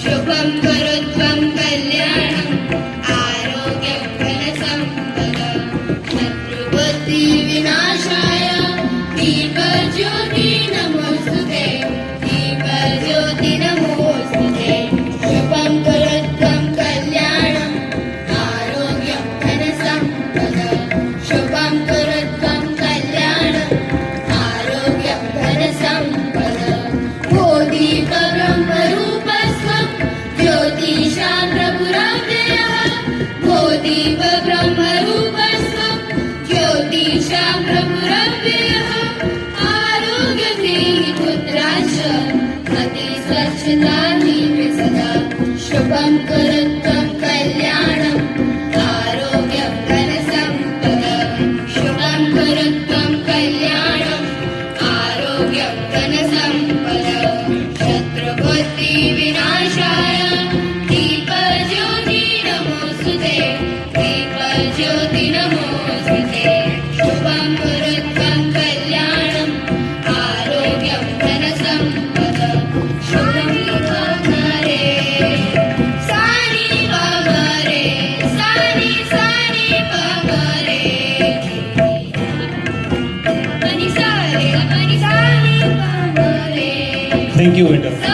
शुभं करोत्वं कल्याणं आरोग्यं धनसम्पदं शत्रुबुद्धि विनाशाय दीपज्योति नमोस्तुते दीपज्योति नमोस्तुते शुभं करोत्वं कल्याणं आरोग्यं धनसम्पदं शुभं करोत्वं कल्याणं आरोग्यं धनसम्पदं बोधिप ब्रह्मरूपस्त्वं ज्योतिषां प्रभुरव्ययः बोधिप ब्रह्मरूपस्त्वं ज्योतिषां प्रभुरव्ययः आरोग्यदेहि पुत्राश्च अतिस्वच्छतानि सदा शुभं करोत्वं कल्याणम् आरोग्यं धनसम्पदं शुभं करोत्वं कल्याणम् आरोग्यं धनसम्पदं शत्रुबुद्धि विनाशाय दीपज्योति नमोस्तुते दीपज्योति नमोस्तुते शुभं करोत्वं कल्याणम् आरोग्यं धनसम्पदं शुभं वामरे सानि वामरे सानि सानि वामरे मनि सानि वामरे थँक्यू वेटर.